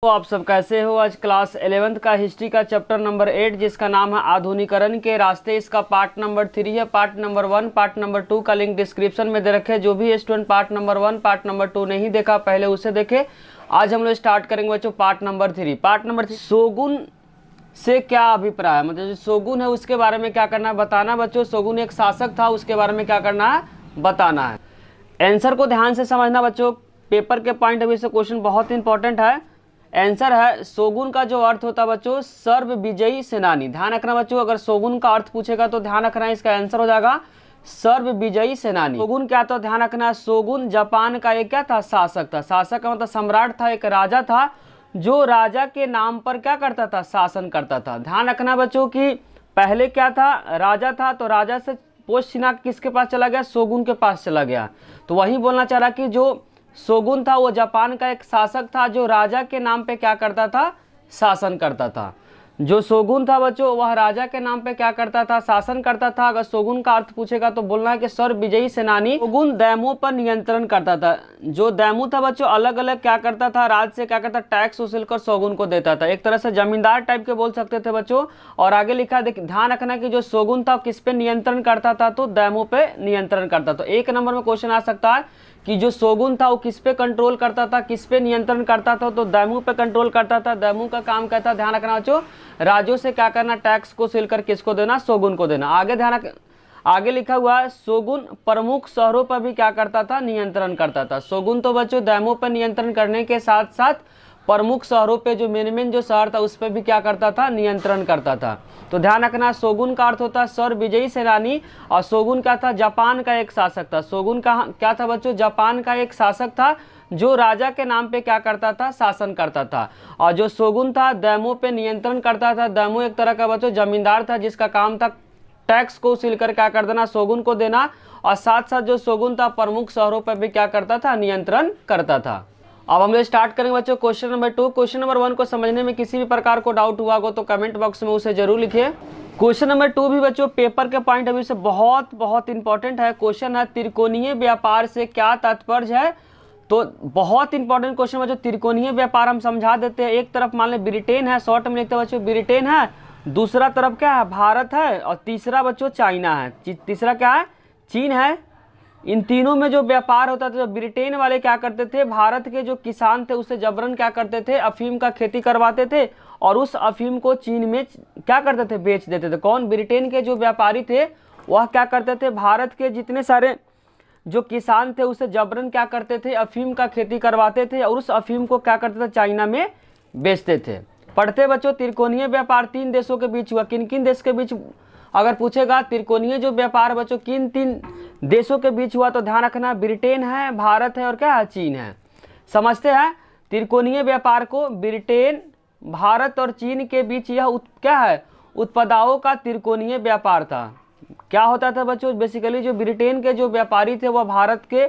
तो आप सब कैसे हो। आज क्लास 11th का हिस्ट्री का चैप्टर नंबर 8 जिसका नाम है आधुनिकरण के रास्ते, इसका पार्ट नंबर 3 है। पार्ट नंबर 1 पार्ट नंबर 2 का लिंक डिस्क्रिप्शन में दे रखे। जो भी student part number 1 part number 2 नहीं देखा पहले उसे देखे। आज हम लोग स्टार्ट करेंगे बच्चों part number 3। Part number 3 shogun से क्या अभिप्राय, मतलब जो शोगुन है उसके बारे में क्या करना है बताना बच्चों। शोगुन एक शासक था, उसके बारे में क्या करना है बताना है। आंसर को ध्यान से समझना बच्चों, पेपर के पॉइंट ऑफ व्यू से क्वेश्चन बहुत इंपॉर्टेंट है। आंसर है शोगुन का जो अर्थ होता है बच्चों सर्व विजयी सेनानी। ध्यान रखना बच्चों, अगर शोगुन का अर्थ पूछेगा तो ध्यान रखना इसका आंसर हो जाएगा सर्व विजयी सेनानी। शोगुन क्या था ध्यान रखना, शोगुन जापान का एक क्या था शासक था। शासक का मतलब सम्राट था, एक राजा था जो राजा के नाम पर क्या करता था शासन करता था। ध्यान रखना बच्चों कि पहले क्या था राजा था, तो राजा से पोस्ट छीना किसके पास चला गया, शोगुन के पास चला गया। तो वही बोलना चाह रहा कि जो शोगुन था वो जापान का एक शासक था जो राजा के नाम पे क्या करता था शासन करता था। जो शोगुन था बच्चों वह राजा के नाम पे क्या करता था शासन करता था। अगर शोगुन का अर्थ पूछेगा तो बोलना है कि सर्व विजयी सेनानी। शोगुन दैमों पर नियंत्रण करता था। जो दैमू था बच्चों अलग अलग क्या करता था, राज्य से क्या करता टैक्स वसूल कर शोगुन को देता था। एक तरह से जमींदार टाइप के बोल सकते थे बच्चों। और आगे लिखा देख ध्यान रखना कि जो शोगुन था किस पे नियंत्रण करता था, तो दैमों पे नियंत्रण करता। तो एक नंबर में क्वेश्चन आ सकता है कि जो शोगुन था वो किस पे कंट्रोल करता था, किस पे नियंत्रण करता था, तो दैमू पे कंट्रोल करता था। दैमू का काम क्या था ध्यान रखना बच्चों, राज्यों से क्या करना टैक्स को सिलकर किसको देना, शोगुन को देना। आगे ध्यान आगे लिखा हुआ है शोगुन प्रमुख शहरों पर भी क्या करता था नियंत्रण करता था। शोगुन तो बच्चों दैमू पर नियंत्रण करने के साथ साथ प्रमुख शहरों पे जो मेन जो शहर था उस पर भी क्या करता था नियंत्रण करता था। तो ध्यान रखना शोगुन का अर्थ होता है सर्व विजयी सेनानी। और शोगुन क्या था जापान का एक शासक था। शोगुन का क्या था बच्चों जापान का एक शासक था जो राजा के नाम पे क्या करता था शासन करता था। और जो शोगुन था दैमो पे नियंत्रण करता था। दैमो एक तरह का बच्चों जमींदार था जिसका काम था टैक्स को सिलकर क्या कर देना शोगुन को देना। और साथ साथ जो शोगुन था प्रमुख शहरों पर भी क्या करता था नियंत्रण करता था। अब हम लोग स्टार्ट करेंगे बच्चों क्वेश्चन नंबर 2। क्वेश्चन नंबर 1 को समझने में किसी भी प्रकार को डाउट हुआ हो तो कमेंट बॉक्स में उसे जरूर लिखिए। क्वेश्चन नंबर 2 भी बच्चों पेपर के पॉइंट ऑफ व्यू से बहुत इंपॉर्टेंट है। क्वेश्चन है त्रिकोणीय व्यापार से क्या तात्पर्य है। तो बहुत इंपॉर्टेंट क्वेश्चन बच्चों, त्रिकोणीय व्यापार हम समझा देते हैं। एक तरफ मान लें ब्रिटेन है, शॉर्ट में लिखते हैं बच्चों ब्रिटेन है, दूसरा तरफ क्या है भारत है, और तीसरा बच्चों चाइना है, तीसरा क्या है चीन है। इन तीनों में जो व्यापार होता था, ब्रिटेन वाले क्या करते थे भारत के जो किसान थे उससे जबरन क्या करते थे अफीम का खेती करवाते थे और उस अफीम को चीन में क्या करते थे बेच देते थे। कौन, ब्रिटेन के जो व्यापारी थे वह क्या करते थे भारत के जितने सारे जो किसान थे उससे जबरन क्या करते थे अफीम का खेती करवाते थे और उस अफीम को क्या करते थे चाइना में बेचते थे। पढ़ते बच्चों त्रिकोणीय व्यापार 3 देशों के बीच हुआ। किन किन देश के बीच अगर पूछेगा त्रिकोणीय जो व्यापार बच्चों किन 3 देशों के बीच हुआ, तो ध्यान रखना ब्रिटेन है, भारत है और क्या है चीन है। समझते हैं त्रिकोणीय व्यापार को, ब्रिटेन भारत और चीन के बीच यह क्या है उत्पादों का त्रिकोणीय व्यापार था। क्या होता था बच्चों बेसिकली जो ब्रिटेन के जो व्यापारी थे वह भारत के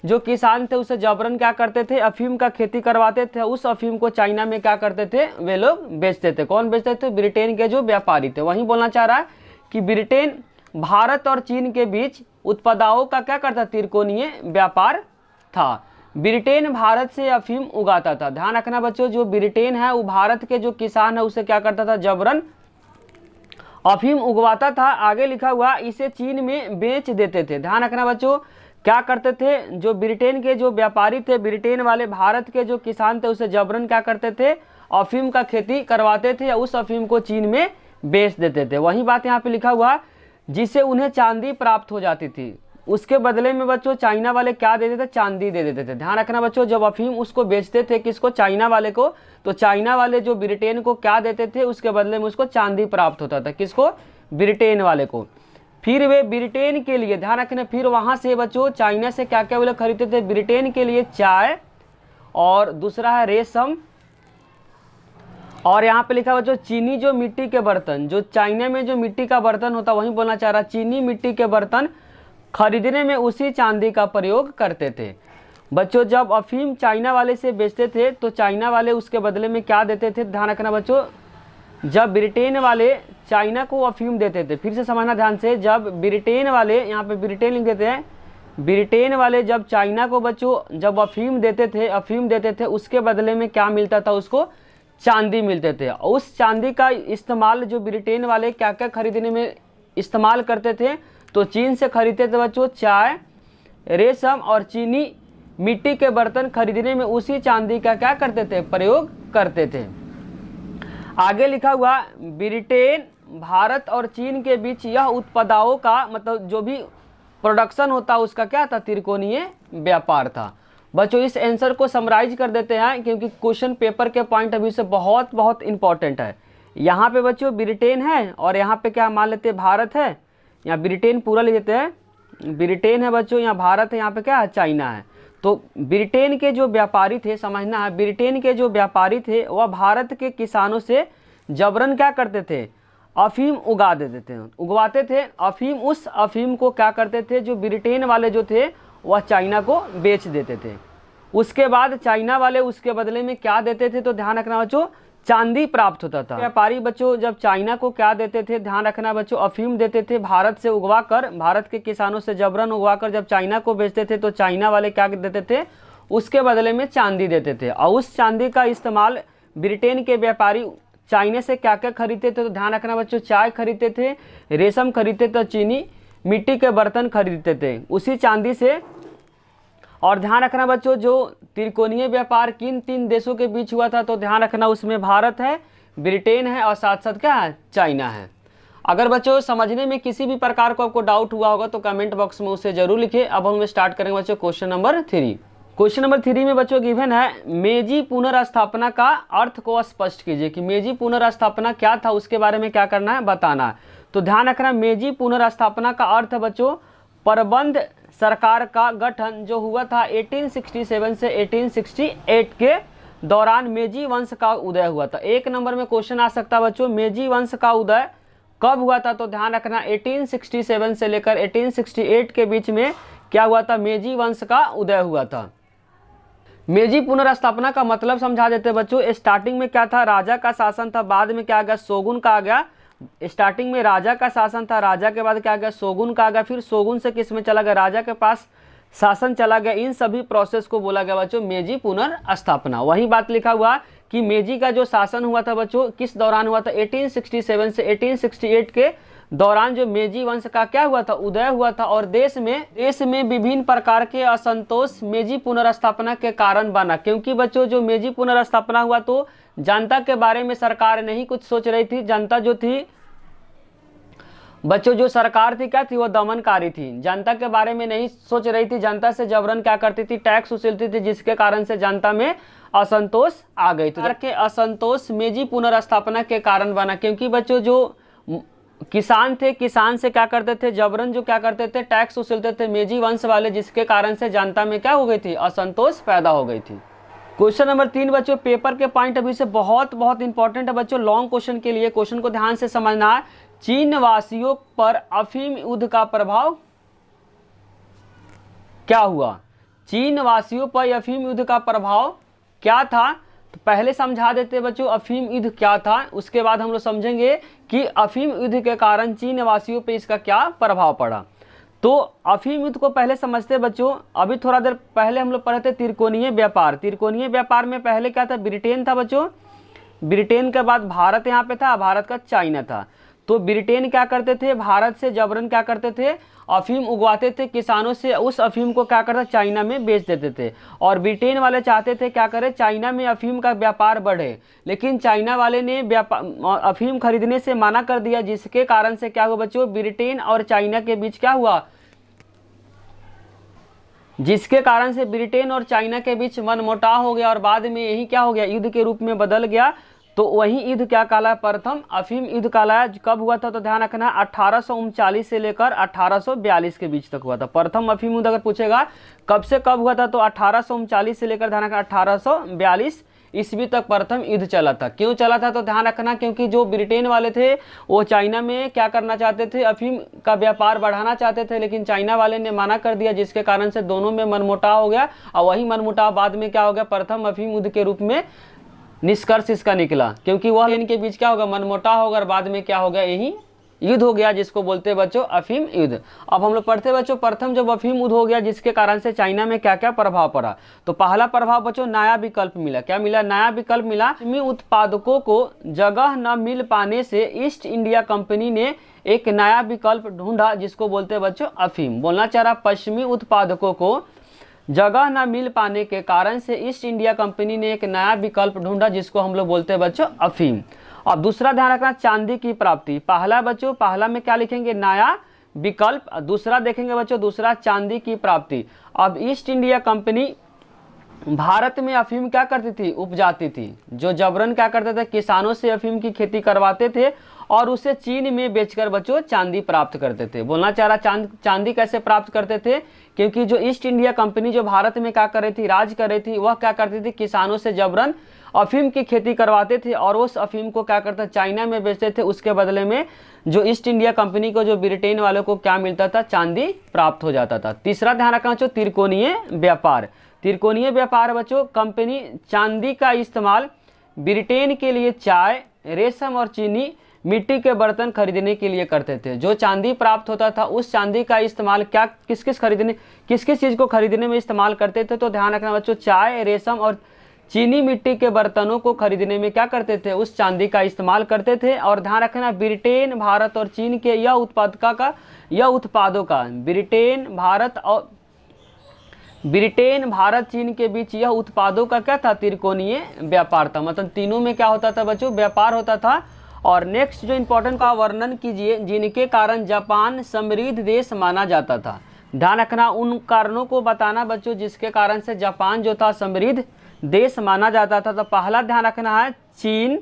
जो किसान थे उसे जबरन क्या करते थे अफीम का खेती करवाते थे, उस अफीम को चाइना में क्या करते थे वे लोग बेचते थे। कौन बेचते थे, ब्रिटेन के जो व्यापारी थे। वहीं बोलना चाह रहा है कि ब्रिटेन भारत और चीन के बीच उत्पादों का क्या करता त्रिकोणीय व्यापार था। ब्रिटेन भारत से अफीम उगाता था। ध्यान रखना बच्चों जो ब्रिटेन है वो भारत के जो किसान है उसे क्या करता था जबरन अफीम उगवाता था। आगे लिखा हुआ इसे चीन में बेच देते थे। ध्यान रखना बच्चों क्या करते थे जो ब्रिटेन के जो व्यापारी थे, ब्रिटेन वाले भारत के जो किसान थे उसे जबरन क्या करते थे अफीम का खेती करवाते थे या उस अफीम को चीन में बेच देते थे। वही बात यहाँ पे लिखा हुआ जिससे उन्हें चांदी प्राप्त हो जाती थी। उसके बदले में बच्चों चाइना वाले क्या देते थे चांदी दे देते थे। ध्यान रखना बच्चों जब अफीम उसको बेचते थे किसको चाइना वाले को, तो चाइना वाले जो ब्रिटेन को क्या देते थे उसके बदले में उसको चांदी प्राप्त होता था। किसको, ब्रिटेन वाले को। फिर वे ब्रिटेन के लिए ध्यान रखना फिर वहाँ से बच्चों चाइना से क्या क्या वे लोग खरीदते थे ब्रिटेन के लिए चाय और दूसरा है रेशम। और यहाँ पे लिखा बच्चों चीनी जो मिट्टी के बर्तन, जो चाइना में जो मिट्टी का बर्तन होता वहीं बोलना चाह रहा चीनी मिट्टी के बर्तन खरीदने में उसी चांदी का प्रयोग करते थे। बच्चों जब अफीम चाइना वाले से बेचते थे तो चाइना वाले उसके बदले में क्या देते थे। ध्यान रखना बच्चों जब ब्रिटेन वाले चाइना को अफीम देते थे, फिर से समझना ध्यान से, जब ब्रिटेन वाले यहाँ पे ब्रिटेन लिख देते हैं ब्रिटेन वाले जब चाइना को बच्चों जब अफीम देते थे उसके बदले में क्या मिलता था, उसको चांदी मिलते थे। उस चांदी का इस्तेमाल जो ब्रिटेन वाले क्या क्या खरीदने में इस्तेमाल करते थे, तो चीन से खरीदते थे बच्चों चाय, रेशम और चीनी मिट्टी के बर्तन खरीदने में उसी चांदी का क्या करते थे, प्रयोग करते थे। आगे लिखा हुआ ब्रिटेन, भारत और चीन के बीच यह उत्पादों का मतलब जो भी प्रोडक्शन होता उसका क्या था, त्रिकोणीय व्यापार था। बच्चों इस आंसर को समराइज कर देते हैं क्योंकि क्वेश्चन पेपर के पॉइंट ऑफ व्यू से बहुत बहुत इंपॉर्टेंट है। यहाँ पे बच्चों ब्रिटेन है और यहाँ पे क्या मान लेते हैं, भारत है। यहाँ ब्रिटेन पूरा ले लेते हैं, ब्रिटेन है बच्चों, यहाँ भारत है, यहाँ पे क्या है, चाइना है। तो ब्रिटेन के जो व्यापारी थे, समझना है, ब्रिटेन के जो व्यापारी थे वह भारत के किसानों से जबरन क्या करते थे, अफीम उगा देते थे, उगवाते थे अफीम। उस अफीम को क्या करते थे, जो ब्रिटेन वाले जो थे वह चाइना को बेच देते थे। उसके बाद चाइना वाले उसके बदले में क्या देते थे, तो ध्यान रखना बच्चों, चांदी प्राप्त होता था। व्यापारी बच्चों जब चाइना को क्या देते थे, ध्यान रखना बच्चों, अफीम देते थे भारत से उगवा कर, भारत के किसानों से जबरन उगवा कर जब चाइना को बेचते थे तो चाइना वाले क्या देते थे, उसके बदले में चांदी देते थे। और उस चांदी का इस्तेमाल ब्रिटेन के व्यापारी चाइना से क्या क्या खरीदते थे, तो ध्यान रखना बच्चों, चाय खरीदते थे, रेशम खरीदते थे, चीनी मिट्टी के बर्तन खरीदते थे उसी चांदी से। और ध्यान रखना बच्चों, जो त्रिकोणीय व्यापार किन 3 देशों के बीच हुआ था, तो ध्यान रखना उसमें भारत है, ब्रिटेन है और साथ साथ क्या है, चाइना है। अगर बच्चों समझने में किसी भी प्रकार को आपको डाउट हुआ होगा तो कमेंट बॉक्स में उसे जरूर लिखिए। अब हम स्टार्ट करेंगे बच्चों क्वेश्चन नंबर 3। क्वेश्चन नंबर 3 में बच्चों गिवन है, मेजी पुनर्स्थापना का अर्थ को स्पष्ट कीजिए। कि मेजी पुनर्स्थापना क्या था, उसके बारे में क्या करना है, बताना है। तो ध्यान रखना, मेजी पुनर्स्थापना का अर्थ बच्चों प्रबंध सरकार का गठन जो हुआ था 1867 से 1868 के दौरान मेजी वंश का उदय हुआ था। 1 नंबर में क्वेश्चन आ सकता है बच्चों, मेजी वंश का उदय कब हुआ था, तो ध्यान रखना 1867 से लेकर 1868 के बीच में क्या हुआ था, मेजी वंश का उदय हुआ था। मेजी पुनर्स्थापना का मतलब समझा देते बच्चों। स्टार्टिंग में क्या था, राजा का शासन था, बाद में क्या आ गया, शोगुन का आ गया। स्टार्टिंग में राजा का शासन था, राजा के बाद क्या आ गया, शोगुन का आ गया, फिर शोगुन से किस में चला गया, राजा के पास शासन चला गया। इन सभी प्रोसेस को बोला गया बच्चों मेजी पुनर्स्थापना। वही बात लिखा हुआ कि मेजी का जो शासन हुआ था बच्चों किस दौरान हुआ था, 1867 से 1868 के दौरान जो मेजी वंश का क्या हुआ था, उदय हुआ था। और देश में विभिन्न प्रकार के असंतोष मेजी पुनर्स्थापना के कारण बना। क्योंकि बच्चों जो मेजी पुनर्स्थापना हुआ तो जनता के बारे में सरकार नहीं कुछ सोच रही थी। जनता जो थी बच्चों, जो सरकार थी क्या थी, वो दमनकारी थी, जनता के बारे में नहीं सोच रही थी। जनता से जबरन क्या करती थी, टैक्स वसूलती थी, जिसके कारण से जनता में असंतोष आ गई। तो के असंतोष मेजी पुनर्स्थापना के कारण बना। क्योंकि बच्चों जो किसान थे, किसान से क्या करते थे, जबरन जो क्या करते थे, टैक्स वसूलते थे मेजी वंश वाले, जिसके कारण से जनता में क्या हो गई थी, असंतोष पैदा हो गई थी। क्वेश्चन नंबर 3 बच्चों पेपर के पॉइंट ऑफ व्यू से बहुत बहुत इंपॉर्टेंट है बच्चों। लॉन्ग क्वेश्चन के लिए क्वेश्चन को ध्यान से समझना है। चीन वासियों पर अफीम युद्ध का प्रभाव क्या हुआ, चीन वासियों पर अफीम युद्ध का प्रभाव क्या था। तो पहले समझा देते बच्चों अफीम युद्ध क्या था, उसके बाद हम लोग समझेंगे कि अफीम युद्ध के कारण चीन वासियों पे इसका क्या प्रभाव पड़ा। तो अफीम युद्ध को पहले समझते बच्चों। अभी थोड़ा देर पहले हम लोग पढ़े थे त्रिकोणीय व्यापार। त्रिकोणीय व्यापार में पहले क्या था, ब्रिटेन था बच्चों, ब्रिटेन के बाद भारत यहाँ पे था, भारत का चाइना था। तो ब्रिटेन क्या करते थे, भारत से जबरन क्या करते थे, अफीम उगवाते थे किसानों से, उस अफीम को क्या करते चाइना में बेच देते थे। और ब्रिटेन वाले चाहते थे क्या करे, चाइना में अफीम का व्यापार बढ़े, लेकिन चाइना वाले ने अफीम खरीदने से मना कर दिया, जिसके कारण से क्या हुआ बच्चों, ब्रिटेन और चाइना के बीच क्या हुआ, जिसके कारण से ब्रिटेन और चाइना के बीच मनमुटाव हो गया और बाद में यही क्या हो गया, युद्ध के रूप में बदल गया। तो वही युद्ध क्या कहलाया, प्रथम अफीम युद्ध कहलाया। कब हुआ था, तो ध्यान रखना 1839 से लेकर 1842 के बीच तक हुआ था। प्रथम अफीम युद्ध अगर पूछेगा कब से कब हुआ था, तो 1839 से लेकर ध्यान रखना 1842 ईस्वी तक प्रथम युद्ध चला था। क्यों चला था, तो ध्यान रखना क्योंकि जो ब्रिटेन वाले थे वो चाइना में क्या करना चाहते थे, अफीम का व्यापार बढ़ाना चाहते थे, लेकिन चाइना वाले ने मना कर दिया, जिसके कारण से दोनों में मनमुटाव हो गया। और वही मनमुटाव बाद में क्या हो गया, प्रथम अफीम युद्ध के रूप में निष्कर्ष इसका निकला। क्योंकि वह इनके बीच क्या होगा, मनमुटाव होगा और बाद में क्या होगा, यही युद्ध हो गया जिसको बोलते हैं बच्चों अफीम युद्ध। अब हम लोग पढ़ते बच्चों प्रथम जब अफीम युद्ध हो गया जिसके कारण से चाइना में क्या क्या प्रभाव पड़ा। तो पहला प्रभाव बच्चों नया विकल्प मिला। क्या मिला? नया विकल्प मिला। पश्चिमी उत्पादकों को जगह न मिल पाने से ईस्ट इंडिया कंपनी ने एक नया विकल्प ढूंढा जिसको बोलते हैं बच्चों अफीम। बोलना चाह रहा पश्चिमी उत्पादकों को जगह न मिल पाने के कारण से ईस्ट इंडिया कंपनी ने एक नया विकल्प ढूंढा जिसको हम लोग बोलते हैं बच्चों अफीम। अब दूसरा ध्यान रखना चांदी की प्राप्ति। पहला बच्चों पहला में क्या लिखेंगे? नया विकल्प। दूसरा देखेंगे बच्चों दूसरा चांदी की प्राप्ति। अब ईस्ट इंडिया कंपनी भारत में अफीम क्या करती थी? उपजाती थी। जो जबरन क्या करते थे? किसानों से अफीम की खेती करवाते थे और उसे चीन में बेचकर बच्चों चांदी प्राप्त करते थे। बोलना चाह रहा चांदी कैसे प्राप्त करते थे? क्योंकि जो ईस्ट इंडिया कंपनी जो भारत में क्या कर रही थी? राज कर रही थी। वह क्या करती थी? किसानों से जबरन अफीम की खेती करवाते थे और उस अफीम को क्या करते? चाइना में बेचते थे। उसके बदले में जो ईस्ट इंडिया कंपनी को जो ब्रिटेन वालों को क्या मिलता था? चांदी प्राप्त हो जाता था। तीसरा ध्यान रखना बच्चों त्रिकोणीय व्यापार। त्रिकोणीय व्यापार बच्चों कंपनी चांदी का इस्तेमाल ब्रिटेन के लिए चाय, रेशम और चीनी मिट्टी के बर्तन खरीदने के लिए करते थे। जो चांदी प्राप्त होता था उस चांदी का इस्तेमाल क्या किस किस चीज़ को खरीदने में इस्तेमाल करते थे? तो ध्यान रखना बच्चों चाय, रेशम और चीनी मिट्टी के बर्तनों को खरीदने में क्या करते थे? उस चांदी का इस्तेमाल करते थे। और ध्यान रखना ब्रिटेन, भारत और चीन के यह उत्पादों का ब्रिटेन, भारत, चीन के बीच यह उत्पादों का क्या था? त्रिकोणीय व्यापार था। मतलब तीनों में क्या होता था बच्चों? व्यापार होता था। और नेक्स्ट जो इंपॉर्टेंट का वर्णन कीजिए जिनके कारण जापान समृद्ध देश माना जाता था। ध्यान रखना उन कारणों को बताना बच्चों जिसके कारण से जापान जो था समृद्ध देश माना जाता था। तो पहला ध्यान रखना है चीन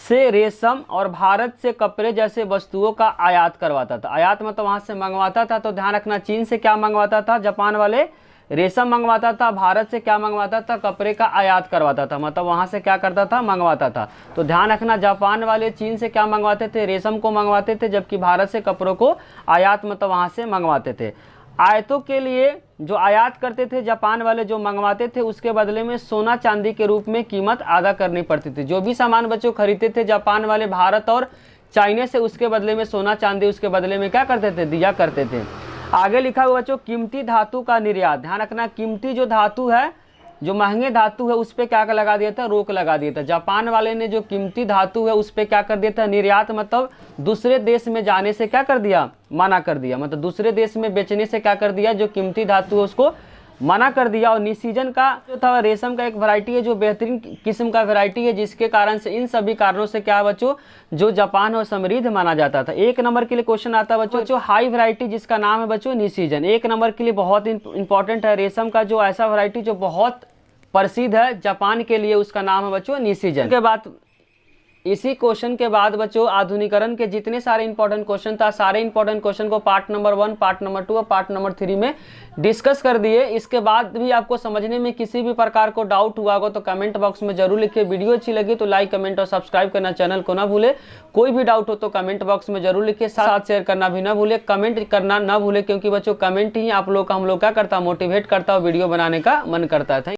से रेशम और भारत से कपड़े जैसे वस्तुओं का आयात करवाता था। आयात मतलब वहाँ से मंगवाता था। तो ध्यान रखना चीन से क्या मंगवाता था? जापान वाले रेशम मंगवाता था। भारत से क्या मंगवाता था? कपड़े का आयात करवाता था। मतलब वहाँ से क्या करता था? मंगवाता था। तो ध्यान रखना जापान वाले चीन से क्या मंगवाते थे? रेशम को मंगवाते थे, जबकि भारत से कपड़ों को आयात मतलब वहाँ से मंगवाते थे। आयतों के लिए जो आयात करते थे जापान वाले जो मंगवाते थे उसके बदले में सोना चांदी के रूप में कीमत अदा करनी पड़ती थी। जो भी सामान बच्चों खरीदते थे जापान वाले भारत और चाइना से उसके बदले में सोना चांदी उसके बदले में क्या करते थे? दिया करते थे। आगे लिखा हुआ बच्चों कीमती धातु का निर्यात। ध्यान रखना कीमती जो धातु है, जो महंगे धातु है उस पर क्या लगा दिया था? रोक लगा दिया था। जापान वाले ने जो कीमती धातु है उस पर क्या कर दिया था? निर्यात मतलब दूसरे देश में जाने से क्या कर दिया? मना कर दिया। मतलब दूसरे देश में बेचने से क्या कर दिया? जो कीमती धातु है उसको मना कर दिया। और निसीजन का जो था रेशम का एक वैरायटी है जो बेहतरीन किस्म का वैरायटी है जिसके कारण से इन सभी कारणों से क्या बच्चों जो जापान और समृद्ध माना जाता था। एक नंबर के लिए क्वेश्चन आता है बच्चों हाई वैरायटी जिसका नाम है बच्चों निसीजन। एक नंबर के लिए बहुत इंपॉर्टेंट है रेशम का जो ऐसा वैरायटी जो बहुत प्रसिद्ध है जापान के लिए उसका नाम है बच्चों निसीजन। के बाद इसी क्वेश्चन के बाद बच्चों आधुनिकरण के जितने सारे इंपॉर्टेंट क्वेश्चन था सारे इंपॉर्टेंट क्वेश्चन को पार्ट नंबर 1, पार्ट नंबर 2 और पार्ट नंबर 3 में डिस्कस कर दिए। इसके बाद भी आपको समझने में किसी भी प्रकार को डाउट हुआ हो तो कमेंट बॉक्स में जरूर लिखिए। वीडियो अच्छी लगी तो लाइक, कमेंट और सब्सक्राइब करना चैनल को ना भूले। कोई भी डाउट हो तो कमेंट बॉक्स में जरूर लिखिए। साथ शेयर करना भी ना भूले, कमेंट करना ना भूले क्योंकि बच्चों कमेंट ही आप लोग का हम लोग क्या करता मोटिवेट करता है, वीडियो बनाने का मन करता है।